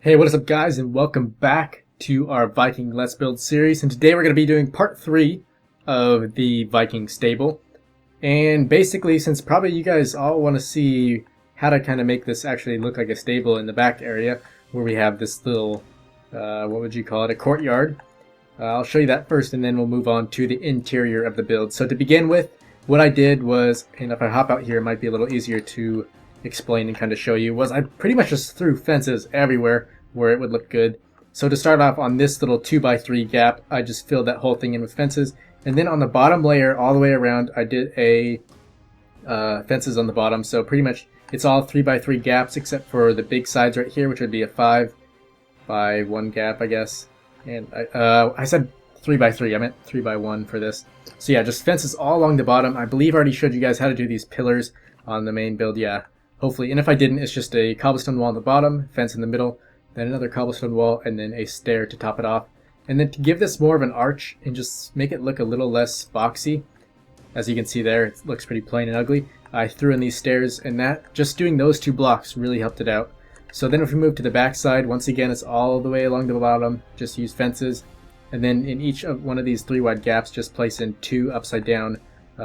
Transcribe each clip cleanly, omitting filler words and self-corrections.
Hey, what is up guys, and welcome back to our Viking Let's Build series. And today we're going to be doing part 3 of the Viking stable. And basically, since probably you guys all want to see how to kind of make this actually look like a stable in the back area, where we have this little, what would you call it, a courtyard. I'll show you that first, and then we'll move on to the interior of the build. So to begin with, what I did was, and if I hop out here, it might be a little easier to explain and kind of show you, was I pretty much just threw fences everywhere where it would look good. So to start off on this little 2x3 gap, I just filled that whole thing in with fences. And then on the bottom layer, all the way around, I did a fences on the bottom. So pretty much it's all 3x3 gaps except for the big sides right here, which would be a 5x1 gap, I guess. And I said 3x3, I meant 3x1 for this. So yeah, just fences all along the bottom. I believe I already showed you guys how to do these pillars on the main build, yeah. Hopefully, and if I didn't, it's just a cobblestone wall on the bottom, fence in the middle, then another cobblestone wall, and then a stair to top it off. And then to give this more of an arch and just make it look a little less boxy, as you can see there, it looks pretty plain and ugly, I threw in these stairs, and that, just doing those two blocks really helped it out. So then if we move to the back side, once again, it's all the way along the bottom, just use fences. And then in each of one of these 3 wide gaps, just place in 2 upside down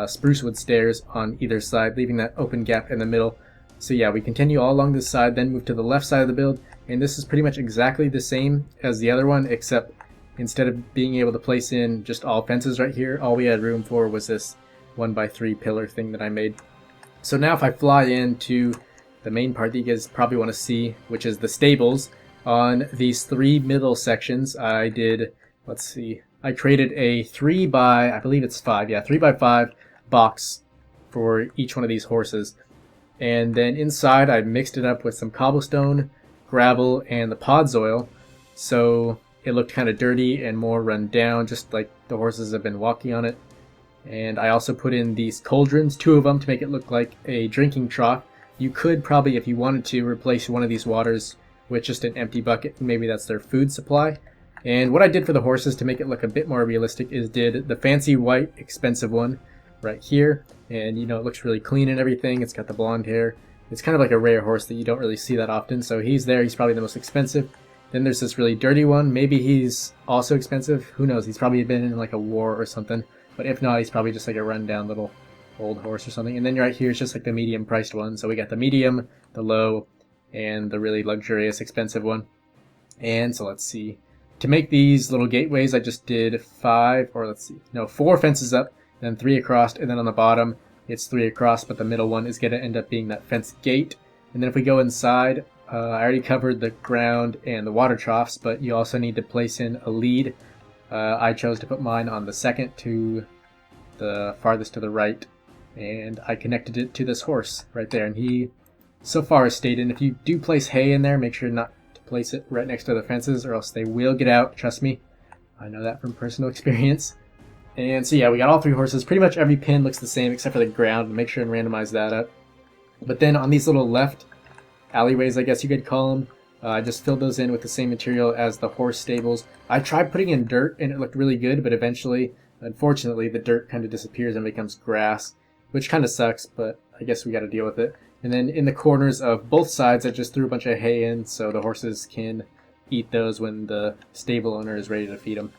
spruce wood stairs on either side, leaving that open gap in the middle. So yeah, we continue all along this side, then move to the left side of the build, and this is pretty much exactly the same as the other one, except instead of being able to place in just all fences right here, all we had room for was this 1x3 pillar thing that I made. So now if I fly into the main part that you guys probably want to see, which is the stables, on these 3 middle sections, I did, let's see, I created a 3x, I believe it's 5, yeah, 3x5 box for each one of these horses. And then inside I mixed it up with some cobblestone, gravel, and the pods oil, so it looked kind of dirty and more run down, just like the horses have been walking on it. And I also put in these cauldrons, 2 of them, to make it look like a drinking trough. You could probably, if you wanted to, replace one of these waters with just an empty bucket. Maybe that's their food supply. And what I did for the horses to make it look a bit more realistic is did the fancy white expensive one right here, and you know, it looks really clean and everything. It's got the blonde hair. It's kind of like a rare horse that you don't really see that often, so he's there. He's probably the most expensive. Then there's this really dirty one. Maybe he's also expensive, who knows, he's probably been in like a war or something, but if not, he's probably just like a rundown little old horse or something. And then right here is just like the medium priced one. So we got the medium, the low, and the really luxurious expensive one. And so let's see, to make these little gateways, I just did 4 fences up, then 3 across, and then on the bottom it's 3 across, but the middle one is going to end up being that fence gate. And then if we go inside, I already covered the ground and the water troughs, but you also need to place in a lead. I chose to put mine on the second to the farthest to the right, and I connected it to this horse right there, and he so far has stayed in. If you do place hay in there, make sure not to place it right next to the fences, or else they will get out, trust me. I know that from personal experience. And so yeah, we got all 3 horses. Pretty much every pin looks the same except for the ground. Make sure and randomize that up. But then on these little left alleyways, I guess you could call them, I just filled those in with the same material as the horse stables. I tried putting in dirt and it looked really good, but eventually, unfortunately, the dirt kind of disappears and becomes grass, which kind of sucks, but I guess we got to deal with it. And then in the corners of both sides, I just threw a bunch of hay in so the horses can eat those when the stable owner is ready to feed them.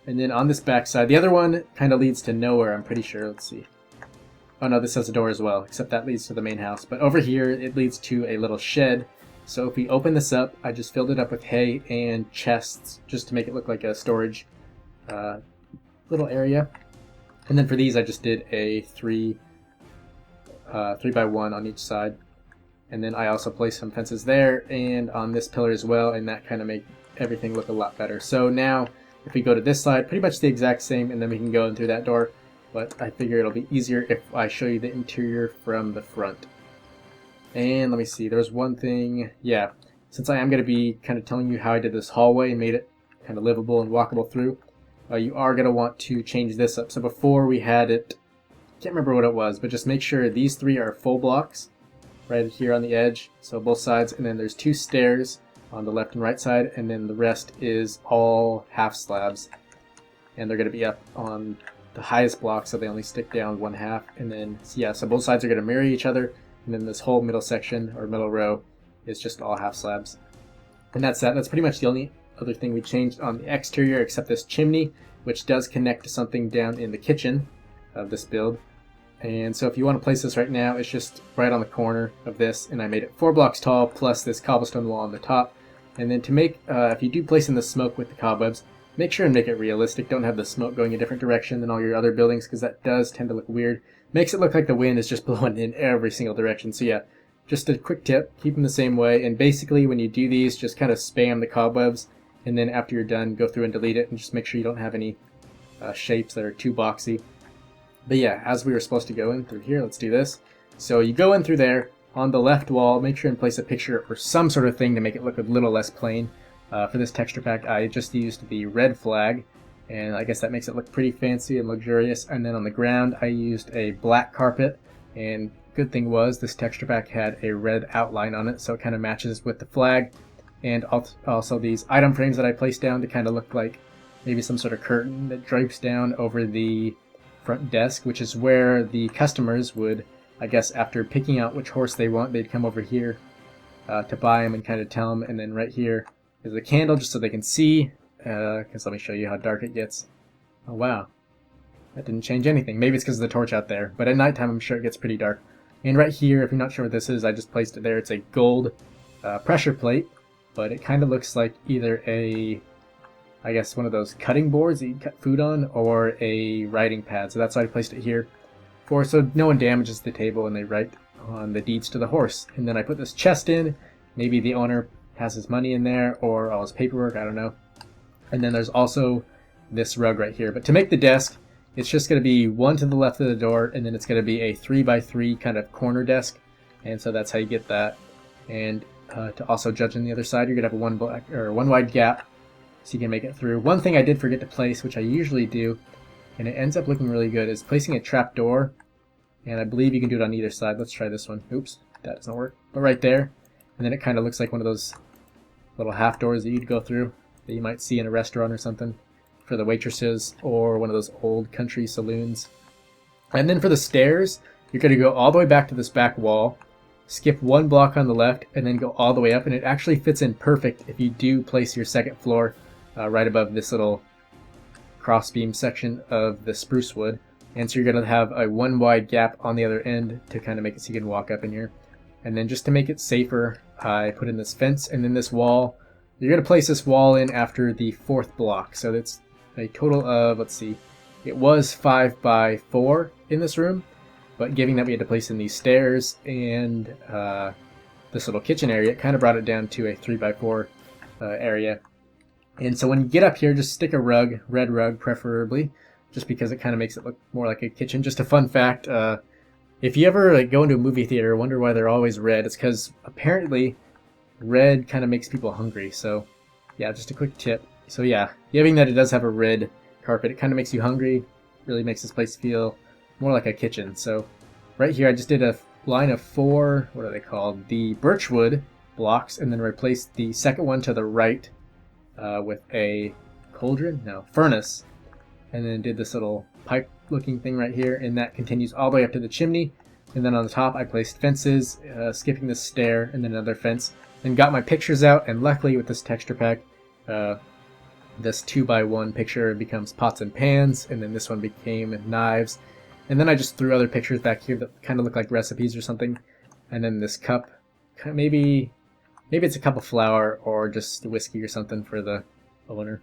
And then on this back side, the other one kind of leads to nowhere, I'm pretty sure. Let's see. Oh no, this has a door as well, except that leads to the main house. But over here, it leads to a little shed. So if we open this up, I just filled it up with hay and chests, just to make it look like a storage little area. And then for these, I just did a 3x1 on each side. And then I also placed some fences there and on this pillar as well, and that kind of made everything look a lot better. So now, if we go to this side, pretty much the exact same, and then we can go in through that door. But I figure it'll be easier if I show you the interior from the front. And let me see, there was one thing, yeah, since I am going to be kind of telling you how I did this hallway and made it kind of livable and walkable through, you are going to want to change this up. So before we had it, can't remember what it was, but just make sure these 3 are full blocks right here on the edge, so both sides, and then there's 2 stairs on the left and right side, and then the rest is all half slabs, and they're going to be up on the highest block, so they only stick down 1/2. And then yeah, so both sides are going to mirror each other, and then this whole middle section or middle row is just all half slabs. And that's that. That's pretty much the only other thing we changed on the exterior, except this chimney, which does connect to something down in the kitchen of this build. And so if you want to place this right now, it's just right on the corner of this, and I made it 4 blocks tall plus this cobblestone wall on the top. And then to make, if you do place in the smoke with the cobwebs, make sure and make it realistic. Don't have the smoke going a different direction than all your other buildings, because that does tend to look weird. Makes it look like the wind is just blowing in every single direction. So yeah, just a quick tip, keep them the same way. And basically when you do these, just kind of spam the cobwebs, and then after you're done, go through and delete it, and just make sure you don't have any shapes that are too boxy. But yeah, as we were supposed to go in through here, let's do this. So you go in through there. On the left wall, make sure and place a picture or some sort of thing to make it look a little less plain. For this texture pack, I just used the red flag, and I guess that makes it look pretty fancy and luxurious. And then on the ground, I used a black carpet, and good thing was this texture pack had a red outline on it, so it kind of matches with the flag. And also these item frames that I placed down to kind of look like maybe some sort of curtain that drapes down over the front desk, which is where the customers would, I guess, after picking out which horse they want, they'd come over here to buy them and kind of tell them. And then right here is a candle just so they can see, because let me show you how dark it gets. Oh wow, that didn't change anything. Maybe it's because of the torch out there, but at nighttime I'm sure it gets pretty dark. And right here, if you're not sure what this is, I just placed it there. It's a gold pressure plate, but it kind of looks like either a, I guess, one of those cutting boards that you cut food on, or a writing pad. So that's why I placed it here, so no one damages the table when they write on the deeds to the horse. And then I put this chest in. Maybe the owner has his money in there, or all his paperwork, I don't know. And then there's also this rug right here. But to make the desk, it's just going to be one to the left of the door, and then it's going to be a 3x3 kind of corner desk. And so that's how you get that. And to also judge on the other side, you're going to have a one wide gap, so you can make it through. One thing I did forget to place, which I usually do, and it ends up looking really good, is placing a trap door. And I believe you can do it on either side. Let's try this one. Oops, that doesn't work. But right there, and then it kind of looks like one of those little half doors that you'd go through that you might see in a restaurant or something for the waitresses, or one of those old country saloons. And then for the stairs, you're going to go all the way back to this back wall, skip 1 block on the left, and then go all the way up. And it actually fits in perfect if you do place your second floor right above this little crossbeam section of the spruce wood. And so you're going to have a 1 wide gap on the other end to kind of make it so you can walk up in here. And then just to make it safer, I put in this fence and then this wall. You're going to place this wall in after the 4th block. So that's a total of, let's see, it was 5 by 4 in this room. But given that we had to place in these stairs and this little kitchen area, it kind of brought it down to a 3 by 4 area. And so when you get up here, just stick a rug, red rug preferably, just because it kind of makes it look more like a kitchen. Just a fun fact, if you ever go into a movie theater, wonder why they're always red, it's because apparently red kind of makes people hungry. So yeah, just a quick tip. So yeah, given that it does have a red carpet, it kind of makes you hungry, really makes this place feel more like a kitchen. So right here I just did a line of 4, what are they called, the birchwood blocks, and then replaced the second one to the right with a furnace, and then did this little pipe looking thing right here, and that continues all the way up to the chimney. And then on the top I placed fences, skipping this stair, and then another fence, and got my pictures out. And luckily with this texture pack, this 2x1 picture becomes pots and pans, and then this one became knives. And then I just threw other pictures back here that kind of look like recipes or something. And then this cup, maybe it's a cup of flour or just whiskey or something for the owner.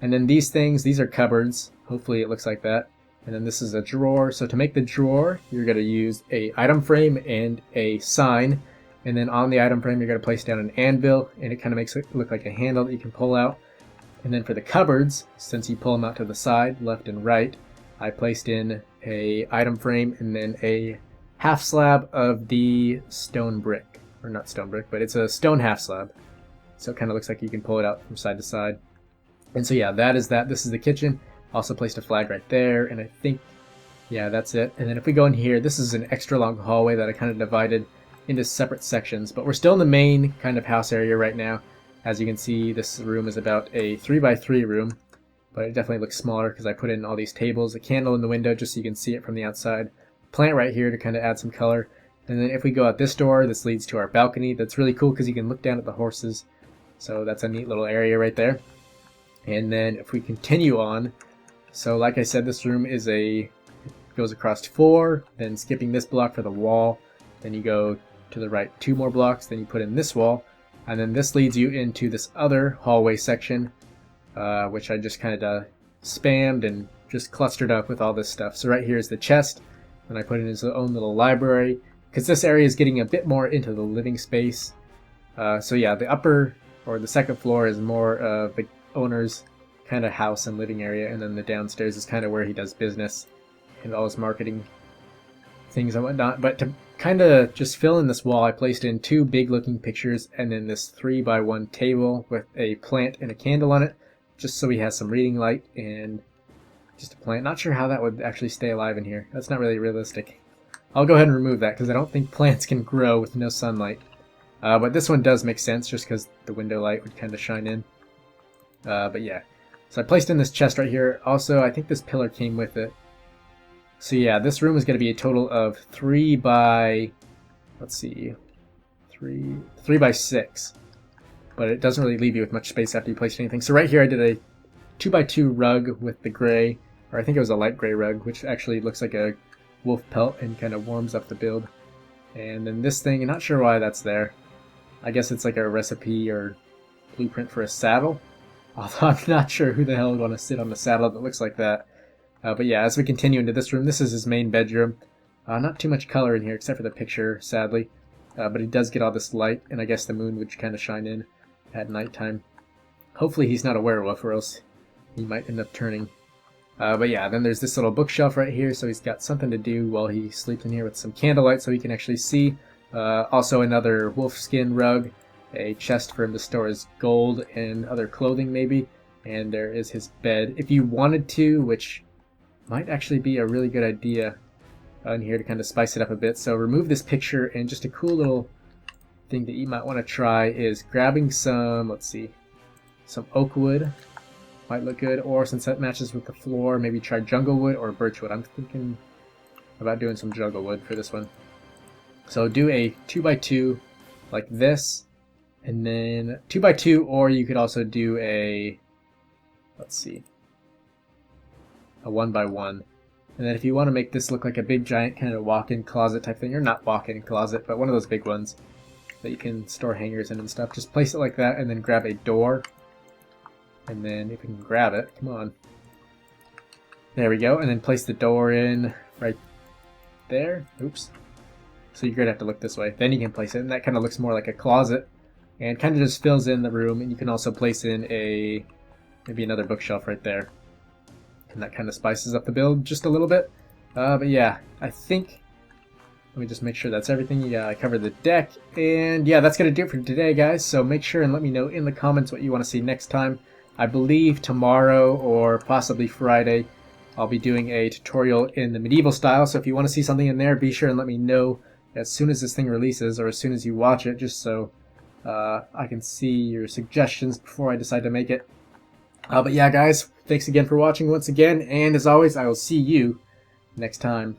And then these things, these are cupboards. Hopefully it looks like that. And then this is a drawer. So to make the drawer, you're going to use a item frame and a sign. And then on the item frame, you're going to place down an anvil, and it kind of makes it look like a handle that you can pull out. And then for the cupboards, since you pull them out to the side, left and right, I placed in a item frame and then a half slab of the stone brick. Or not stone brick, but it's a stone half slab. So it kind of looks like you can pull it out from side to side. And so yeah, that is that. This is the kitchen. Also placed a flag right there, and I think, yeah, that's it. And then if we go in here, this is an extra long hallway that I kind of divided into separate sections, but we're still in the main kind of house area right now. As you can see, this room is about a 3x3 room, but it definitely looks smaller because I put in all these tables, a candle in the window just so you can see it from the outside, plant right here to kind of add some color. And then if we go out this door, this leads to our balcony. That's really cool because you can look down at the horses. So that's a neat little area right there. And then if we continue on, so like I said, this room is goes across 4, then skipping this block for the wall, then you go to the right 2 more blocks, then you put in this wall, and then this leads you into this other hallway section, which I just kind of spammed and just clustered up with all this stuff. So right here is the chest, and I put in his own little library, because this area is getting a bit more into the living space. So yeah, the upper, or the second floor, is more of the owner's kind of house and living area, and then the downstairs is kind of where he does business and all his marketing things and whatnot. But to kind of just fill in this wall, I placed in 2 big looking pictures and then this 3x1 table with a plant and a candle on it, just so he has some reading light and just a plant. Not sure how that would actually stay alive in here. That's not really realistic. I'll go ahead and remove that because I don't think plants can grow with no sunlight. But this one does make sense just because the window light would kind of shine in. But yeah, so I placed in this chest right here. Also, I think this pillar came with it. So yeah, this room is going to be a total of 3 by, let's see, 3 by 6. But it doesn't really leave you with much space after you place anything. So right here I did a 2x2 rug with the gray, or I think it was a light gray rug, which actually looks like a wolf pelt and kind of warms up the build. And then this thing, I'm not sure why that's there. I guess it's like a recipe or blueprint for a saddle. Although I'm not sure who the hell would want to sit on a saddle that looks like that. But yeah, as we continue into this room, this is his main bedroom. Not too much color in here except for the picture, sadly. But he does get all this light, and I guess the moon would kind of shine in at nighttime. Hopefully he's not a werewolf, or else he might end up turning. But yeah, then there's this little bookshelf right here, so he's got something to do while he sleeps in here with some candlelight so he can actually see. Also another wolf skin rug, a chest for him to store his gold and other clothing maybe, and there is his bed. If you wanted to, which might actually be a really good idea in here to kind of spice it up a bit, so remove this picture, and just a cool little thing that you might want to try is grabbing some, let's see, some oak wood. Might look good, or since that matches with the floor, maybe try jungle wood or birch wood. I'm thinking about doing some jungle wood for this one. So do a 2x2 like this, and then 2x2, or you could also do a, let's see, a 1x1. And then if you want to make this look like a big giant kind of walk-in closet type thing, or not walk-in closet, but one of those big ones that you can store hangers in and stuff, just place it like that and then grab a door. And then if you can grab it, come on. There we go, and then place the door in right there. Oops. So you're going to have to look this way. Then you can place it, and that kind of looks more like a closet. And kind of just fills in the room, and you can also place in maybe another bookshelf right there. And that kind of spices up the build just a little bit. But yeah, I think, let me just make sure that's everything. Yeah, I covered the deck. And yeah, that's going to do it for today, guys. So make sure and let me know in the comments what you want to see next time. I believe tomorrow or possibly Friday I'll be doing a tutorial in the medieval style, so if you want to see something in there, be sure and let me know as soon as this thing releases, or as soon as you watch it, just so I can see your suggestions before I decide to make it. But yeah, guys, thanks again for watching once again, and as always, I will see you next time.